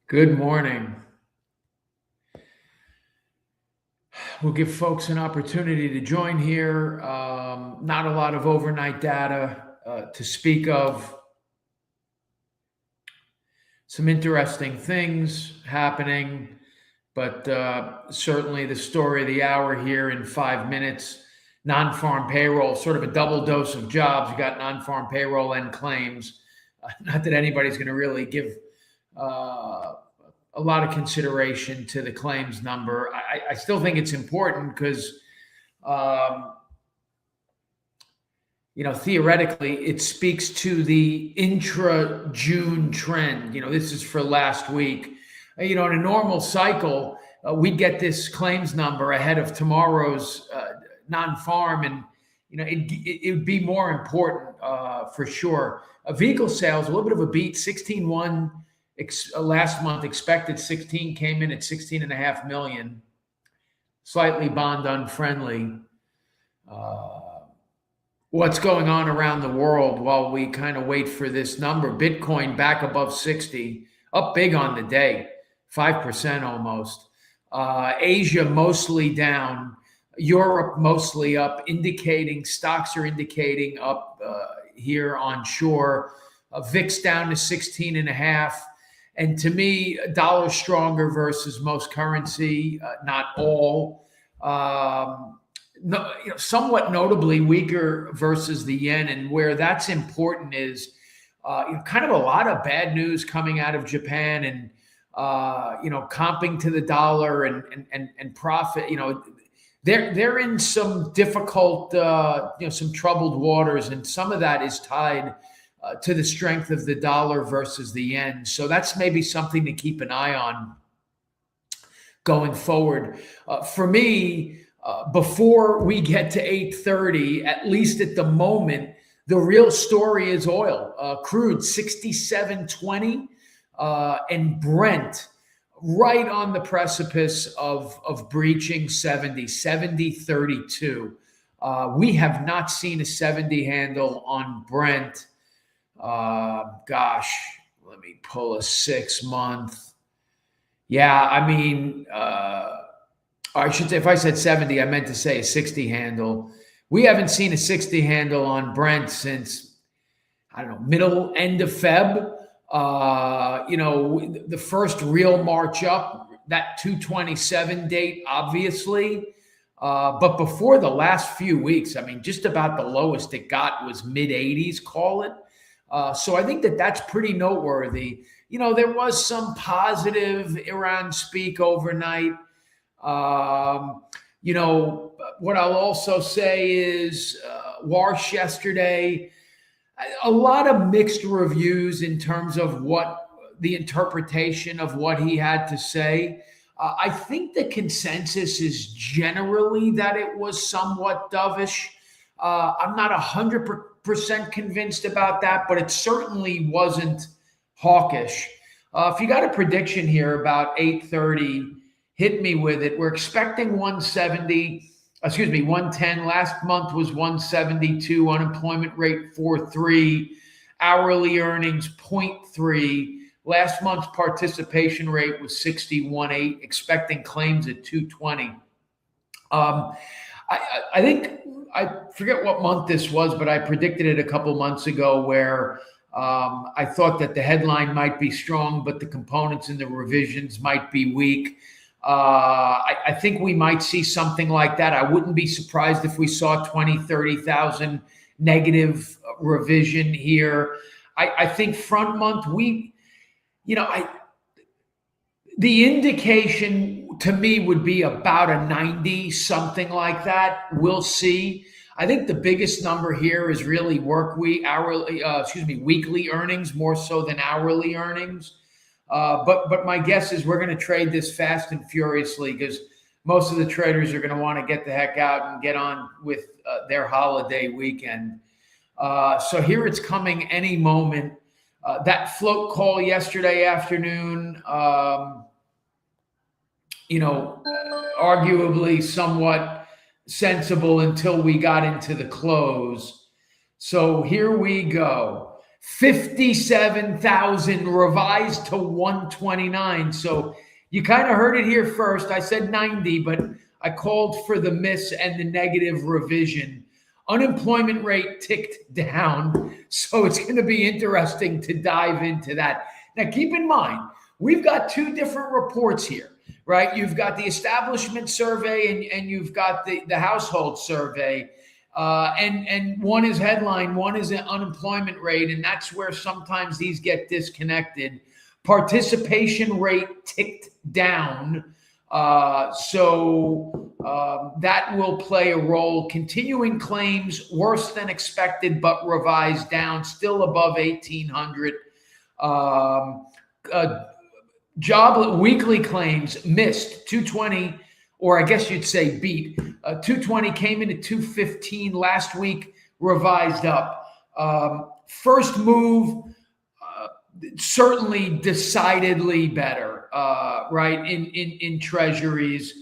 Good morning. We'll give folks an opportunity to join here. Not a lot of overnight data to speak of. Some interesting things happening, but certainly the story of the hour here in 5 minutes. Non-farm payroll, sort of a double dose of jobs. You got non-farm payroll and claims. Not that anybody's going to really give a lot of consideration to the claims number. I still think it's important because, theoretically, it speaks to the intra-June trend. This is for last week. In a normal cycle, we'd get this claims number ahead of tomorrow's non-farm, and it would be more important for sure. Vehicle sales, a little bit of a beat, 16.1. Last month, expected 16, came in at 16.5 million, slightly bond unfriendly. What's going on around the world while we kind of wait for this number? Bitcoin back above 60, up big on the day, 5% almost. Asia mostly down, Europe mostly up, stocks are indicating up here onshore. VIX down to 16.5. And to me, dollar stronger versus most currency, not all. Somewhat notably weaker versus the yen. And where that's important is kind of a lot of bad news coming out of Japan and, comping to the dollar and profit. They're in some difficult, some troubled waters. And some of that is tied to the strength of the dollar versus the yen. So that's maybe something to keep an eye on going forward. For me, before we get to 8:30, at least at the moment, the real story is oil. Crude 67.20 and Brent right on the precipice of breaching 70.32. We have not seen a 70 handle on Brent. Let me pull a 6-month. Yeah, I should say, if I said 70, I meant to say a 60 handle. We haven't seen a 60 handle on Brent since, end of Feb. The first real march up, that 227 date, obviously. But before the last few weeks, just about the lowest it got was mid-80s, call it. So I think that's pretty noteworthy. There was some positive Iran speak overnight. What I'll also say is Warsh yesterday, a lot of mixed reviews in terms of what the interpretation of what he had to say. I think the consensus is generally that it was somewhat dovish. I'm not 100% convinced about that, but it certainly wasn't hawkish. If you got a prediction here about 8:30, hit me with it. We're expecting 110. Last month was 172. Unemployment rate 4.3. Hourly earnings 0.3. Last month's participation rate was 61.8. Expecting claims at 220. I think, I forget what month this was, but I predicted it a couple months ago where I thought that the headline might be strong, but the components and the revisions might be weak. I think we might see something like that. I wouldn't be surprised if we saw 20, 30,000 negative revision here. I think front month, the indication to me would be about a 90, something like that. We'll see. I think the biggest number here is really weekly earnings more so than hourly earnings. But my guess is we're going to trade this fast and furiously because most of the traders are going to want to get the heck out and get on with their holiday weekend. So here it's coming any moment. That float call yesterday afternoon, arguably somewhat sensible until we got into the close. So here we go. 57,000 revised to 129. So you kind of heard it here first. I said 90, but I called for the miss and the negative revision. Unemployment rate ticked down. So it's going to be interesting to dive into that. Now, keep in mind, we've got two different reports here, right? You've got the establishment survey and you've got the household survey. And one is headline, one is an unemployment rate, and that's where sometimes these get disconnected. Participation rate ticked down, so that will play a role. Continuing claims worse than expected, but revised down, still above 1,800. Job weekly claims missed 220. Or I guess you'd say beat. 220 came in at 215 last week, revised up. First move, certainly decidedly better, right, in treasuries,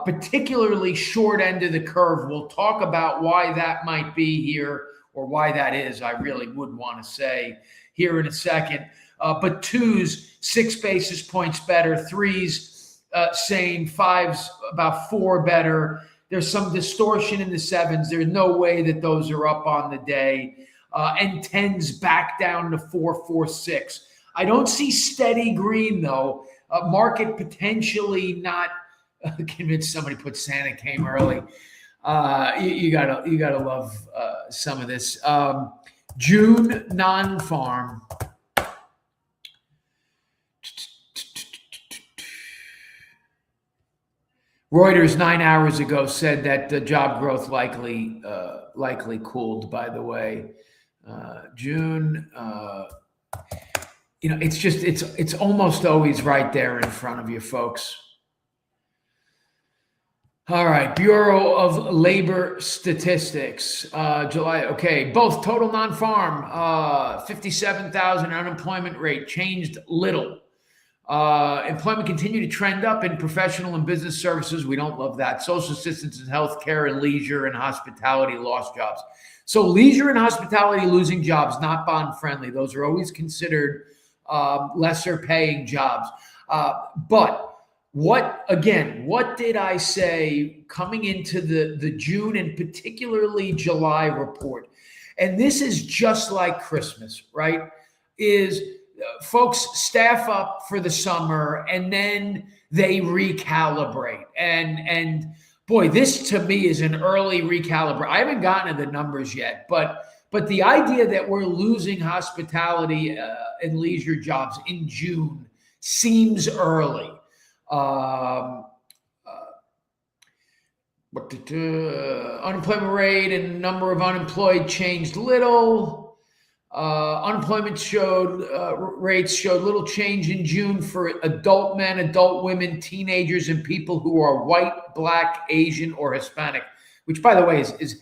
particularly short end of the curve. We'll talk about why that might be here, or why that is, I really would want to say here in a second. But twos, 6 basis points better, threes, same, fives about 4 better. There's some distortion in the sevens. There's no way that those are up on the day. And tens back down to 446. I don't see steady green though. Market potentially not convinced. Somebody put Santa came early. You gotta love some of this. June non-farm. Reuters 9 hours ago said that the job growth likely cooled, by the way. June, it's almost always right there in front of you, folks. All right, Bureau of Labor Statistics, July. Okay, both total non-farm, 57,000 unemployment rate changed little. Employment continued to trend up in professional and business services. We don't love that. Social assistance and healthcare and leisure and hospitality lost jobs. So leisure and hospitality losing jobs, not bond friendly. Those are always considered lesser paying jobs. But what did I say coming into the June and particularly July report? And this is just like Christmas, right? Folks staff up for the summer and then they recalibrate. And boy, this to me is an early recalibrate. I haven't gotten to the numbers yet, but the idea that we're losing hospitality and leisure jobs in June seems early. Unemployment rate and number of unemployed changed little. Unemployment rates showed little change in June for adult men, adult women, teenagers, and people who are white, black, Asian, or Hispanic, which, by the way, is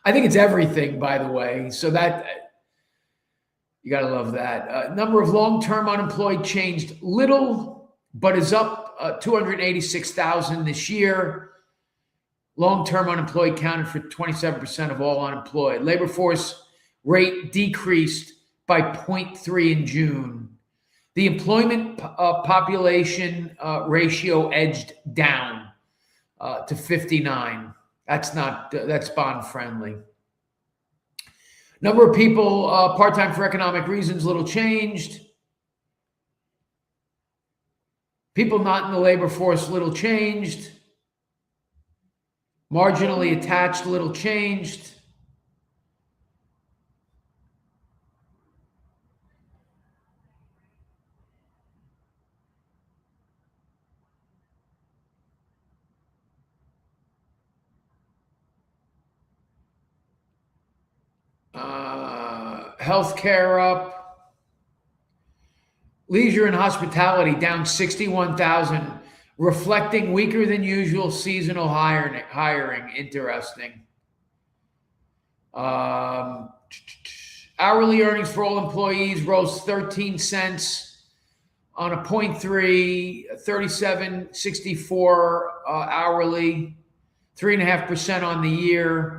I think it's everything, by the way. So that you got to love that. Number of long-term unemployed changed little, but is up 286,000 this year. Long-term unemployed counted for 27% of all unemployed. Labor force rate decreased by 0.3 in June. The employment population ratio edged down to 59. That's bond friendly. Number of people part-time for economic reasons, little changed. People not in the labor force, little changed. Marginally attached, little changed. Healthcare up. Leisure and hospitality down 61,000, reflecting weaker than usual seasonal hiring. Interesting. Hourly earnings for all employees rose 13 cents on a 0.3, 37.64 hourly, 3.5% on the year.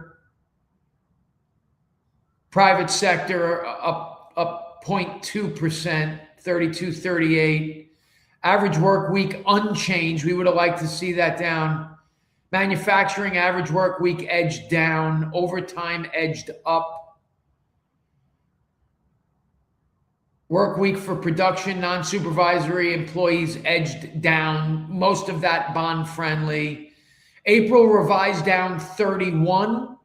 Private sector up up 0.2%, 32.38. Average work week unchanged. We would have liked to see that down. Manufacturing average work week edged down. Overtime edged up. Work week for production, non-supervisory employees edged down. Most of that bond friendly. April revised down 31.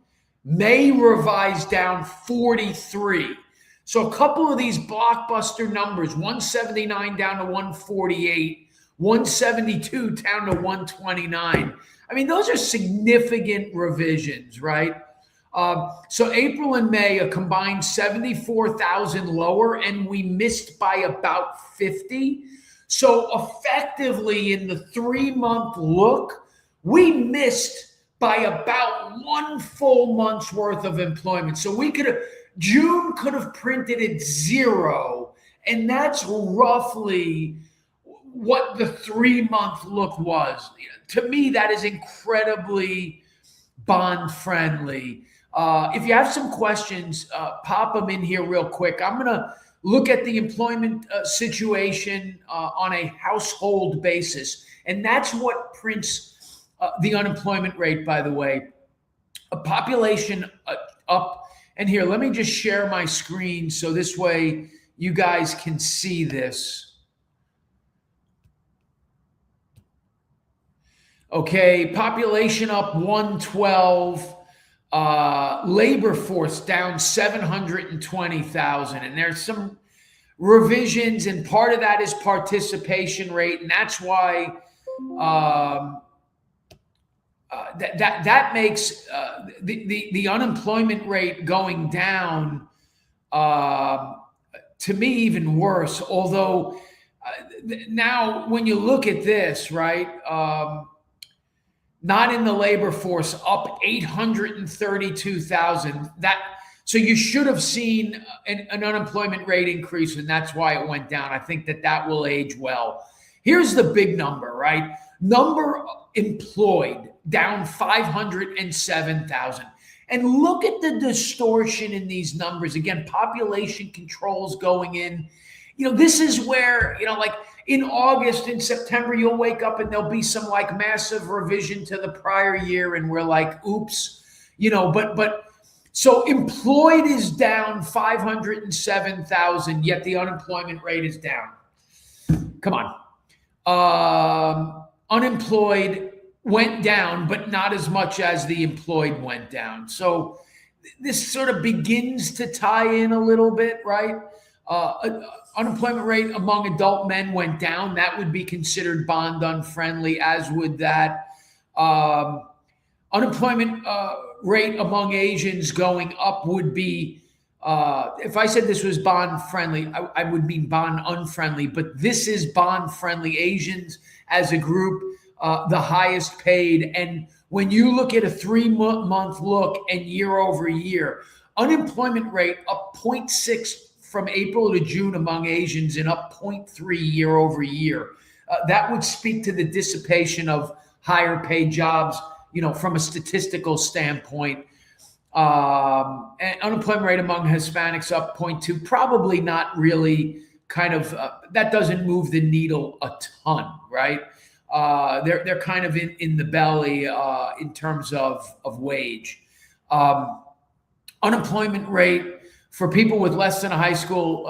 May revised down 43. So a couple of these blockbuster numbers, 179 down to 148, 172 down to 129. I mean, those are significant revisions, right? So April and May, a combined 74,000 lower, and we missed by about 50. So effectively in the 3-month look, we missed by about 1 full month's worth of employment. So we could have, June could have printed at 0, and that's roughly what the 3-month look was. To me, that is incredibly bond friendly. If you have some questions, pop them in here real quick. I'm going to look at the employment situation on a household basis, and that's what prints the unemployment rate, by the way. A population up. And here, let me just share my screen so this way you guys can see this. Okay, population up 112, labor force down 720,000. And there's some revisions, and part of that is participation rate. And that's why that makes the unemployment rate going down to me even worse. Although now when you look at this, right, not in the labor force, up 832,000. So you should have seen an unemployment rate increase, and that's why it went down. I think that will age well. Here's the big number, right? Number employed down 507,000. And look at the distortion in these numbers. Again, population controls going in. This is where, like in August, in September, you'll wake up and there'll be some like massive revision to the prior year. And we're like, oops, but so employed is down 507,000, yet the unemployment rate is down. Come on. Unemployed went down, but not as much as the employed went down. So this sort of begins to tie in a little bit, right? Unemployment rate among adult men went down. That would be considered bond unfriendly, as would that. Unemployment rate among Asians going up would be, if I said this was bond friendly, I would mean bond unfriendly, but this is bond friendly. Asians as a group, the highest paid. And when you look at a 3-month look and year over year, unemployment rate up 0.6 from April to June among Asians and up 0.3 year over year. That would speak to the dissipation of higher paid jobs, from a statistical standpoint. And unemployment rate among Hispanics up 0.2, probably not really that doesn't move the needle a ton, right? They're kind of in the belly in terms of wage. Unemployment rate for people with less than a high school,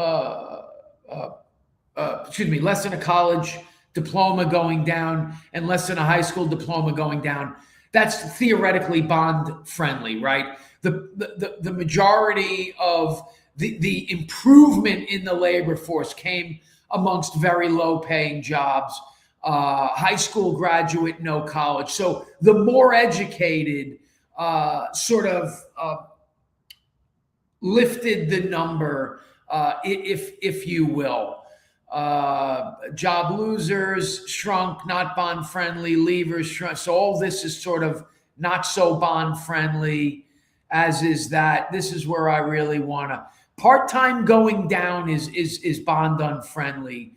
less than a college diploma going down and less than a high school diploma going down. That's theoretically bond friendly, right? The majority of the improvement in the labor force came amongst very low paying jobs, high school graduate, no college. So the more educated lifted the number, if you will. Job losers shrunk, not bond friendly. Leavers shrunk. So all this is sort of not so bond friendly, as is that. This is where I really want to. Part-time going down is bond unfriendly,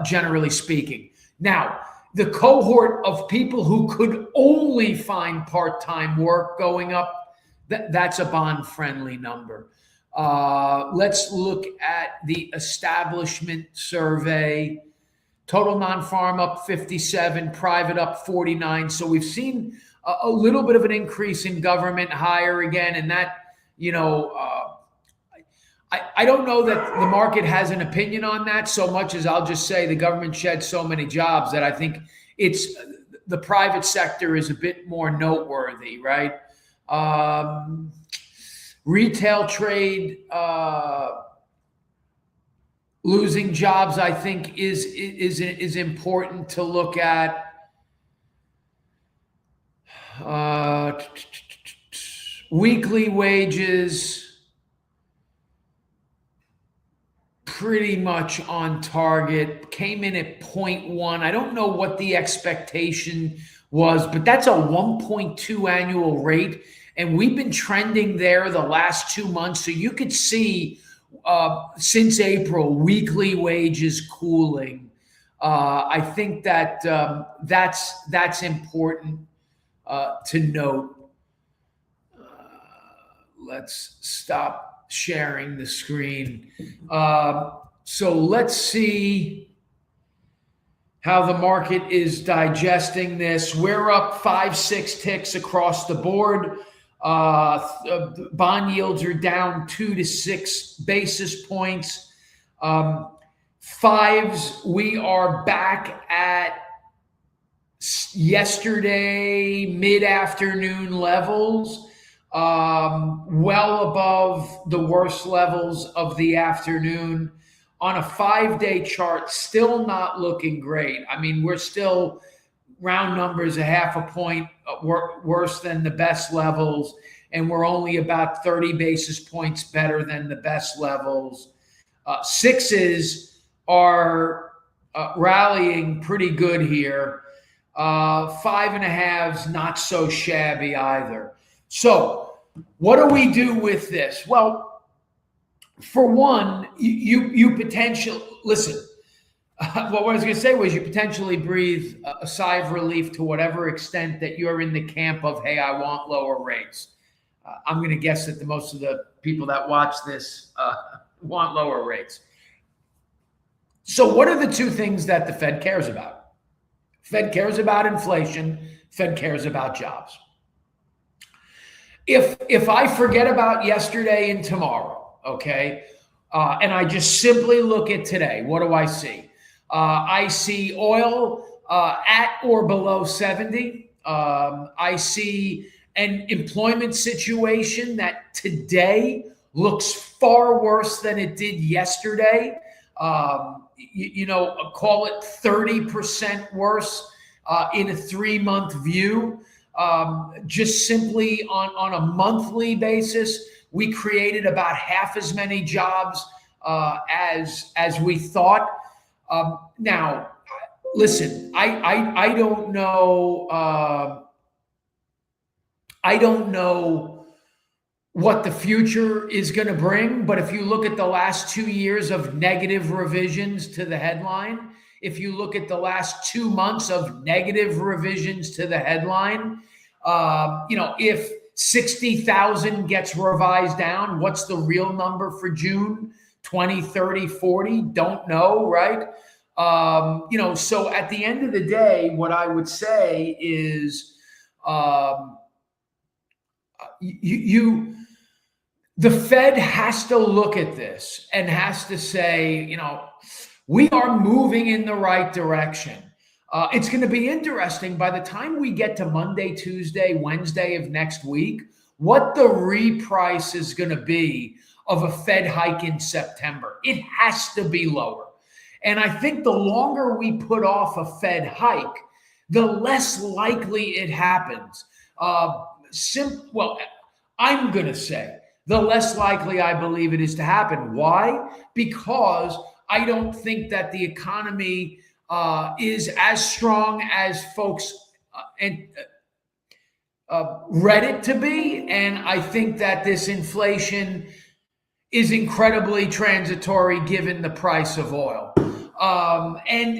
generally speaking. Now, the cohort of people who could only find part-time work going up, that's a bond friendly number. Let's look at the establishment survey. Total non-farm up 57, private up 49. So we've seen a little bit of an increase in government hire again. And that, I don't know that the market has an opinion on that so much as I'll just say the government shed so many jobs that I think the private sector is a bit more noteworthy, right? Retail trade losing jobs, I think, is important to look at. Weekly wages pretty much on target, came in at 0.1. I don't know what the expectation was, but that's a 1.2 annual rate. And we've been trending there the last 2 months. So you could see since April, weekly wages cooling. I think that that's important to note. Let's stop sharing the screen. So let's see how the market is digesting this. We're up 5-6 ticks across the board. Bond yields are down 2 to 6 basis points. Fives, we are back at yesterday mid-afternoon levels. Well above the worst levels of the afternoon. On a 5-day chart, still not looking great. I mean, we're still round numbers a half a point worse than the best levels, and we're only about 30 basis points better than the best levels. Sixes are rallying pretty good here. 5.5s, not so shabby either. So what do we do with this? Well, for one, you potentially, listen, what I was going to say was you potentially breathe a sigh of relief to whatever extent that you're in the camp of, hey, I want lower rates. I'm going to guess that most of the people that watch this want lower rates. So what are the two things that the Fed cares about? Fed cares about inflation. Fed cares about jobs. If I forget about yesterday and tomorrow, okay, and I just simply look at today, what do I see? I see oil at or below 70. I see an employment situation that today looks far worse than it did yesterday. Call it 30% worse in a 3-month view. Just simply on a monthly basis, we created about half as many jobs as we thought. Now, listen, I don't know. I don't know what the future is going to bring, but if you look at the last 2 years of negative revisions to the headline, if you look at the last 2 months of negative revisions to the headline, if 60,000 gets revised down, what's the real number for June? 20, 30, 40? Don't know, right? So at the end of the day, what I would say is the Fed has to look at this and has to say, we are moving in the right direction. It's going to be interesting by the time we get to Monday, Tuesday, Wednesday of next week, what the reprice is going to be of a Fed hike in September. It has to be lower. And I think the longer we put off a Fed hike, the less likely it happens. I'm going to say the less likely I believe it is to happen. Why? Because I don't think that the economy is as strong as folks read it to be. And I think that this inflation is incredibly transitory given the price of oil. And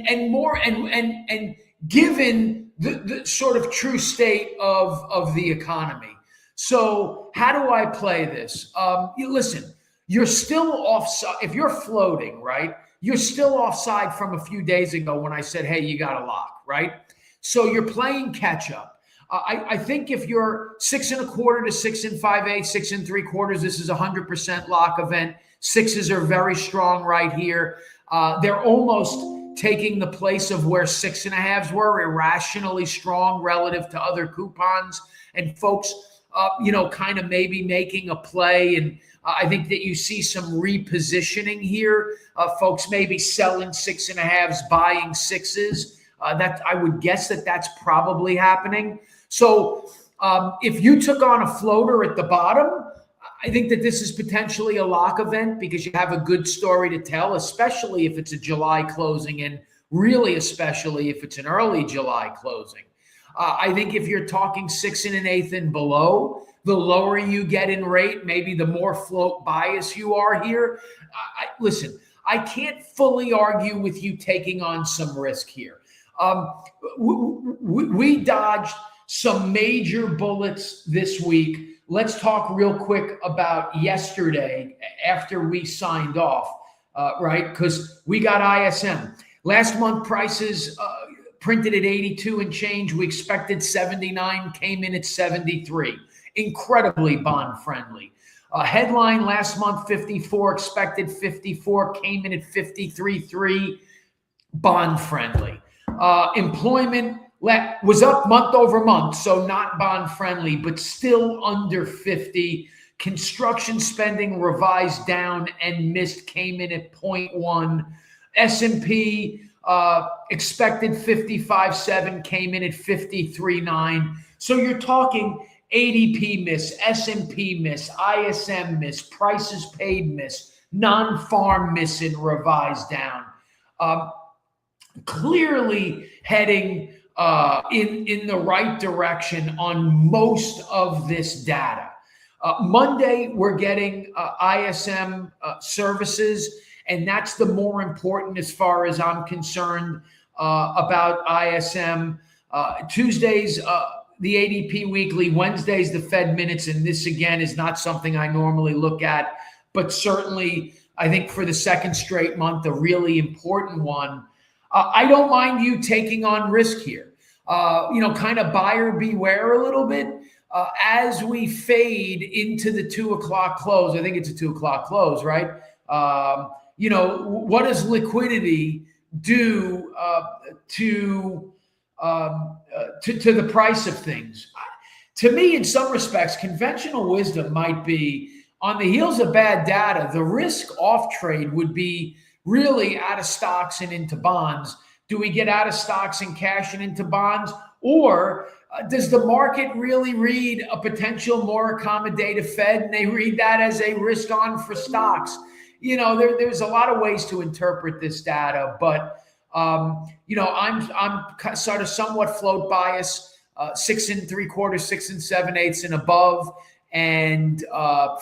given the sort of true state of the economy. So how do I play this? Listen, you're still offside. If you're floating, right, you're still offside from a few days ago when I said, hey, you got a lock, right? So you're playing catch up. I think if you're 6 1/4 to 6 5/8, 6 3/4, this is a 100% lock event. Sixes are very strong right here. They're almost taking the place of where 6 1/2s were, irrationally strong relative to other coupons. And folks, kind of maybe making a play. And I think that you see some repositioning here. Folks maybe selling 6 1/2s, buying sixes. That I would guess that that's probably happening. So if you took on a floater at the bottom, I think that this is potentially a lock event because you have a good story to tell, especially if it's a July closing and really especially if it's an early July closing. I think if you're talking 6 1/8 and below, the lower you get in rate, maybe the more float bias you are here. Listen, I can't fully argue with you taking on some risk here. We dodged some major bullets this week. Let's talk real quick about yesterday after we signed off, right? Because we got ISM. Last month prices printed at 82 and change. We expected 79, came in at 73. Incredibly bond friendly. Headline last month 54, expected 54, came in at 53.3. Bond friendly. Employment was up month over month, so not bond friendly, but still under 50. Construction spending revised down and missed, came in at 0.1. S&P expected 55.7, came in at 53.9. So you're talking ADP miss, S&P miss, ISM miss, prices paid miss, non-farm miss and revised down. Clearly heading in the right direction on most of this data. Monday, we're getting ISM services, and that's the more important as far as I'm concerned about ISM. Tuesdays, the ADP weekly, Wednesdays, the Fed minutes, and this again is not something I normally look at, but certainly I think for the second straight month, a really important one. I don't mind you taking on risk here. Kind of buyer beware a little bit as we fade into the 2 o'clock close. I think it's a 2 o'clock close, right? What does liquidity do to the price of things? To me, in some respects, conventional wisdom might be on the heels of bad data. The risk off trade would be really out of stocks and into bonds. Do we get out of stocks and cash and into bonds? Or does the market really read a potential more accommodative Fed and they read that as a risk on for stocks? There's a lot of ways to interpret this data, but I'm sort of somewhat float bias, 6 3/4, 6 7/8 and above, and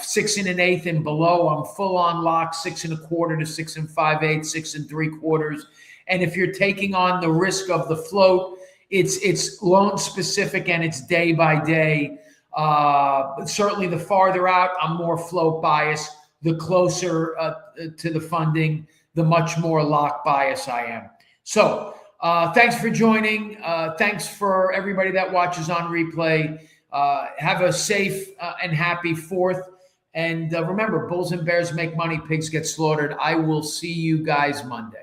6 1/8 and below. I'm full on lock 6 1/4 to 6 5/8, 6 3/4. And if you're taking on the risk of the float, it's loan specific and it's day by day. Certainly the farther out, I'm more float bias. The closer to the funding, the much more lock bias I am. So thanks for joining. Thanks for everybody that watches on replay. Have a safe and happy 4th. And remember, bulls and bears make money, pigs get slaughtered. I will see you guys Monday.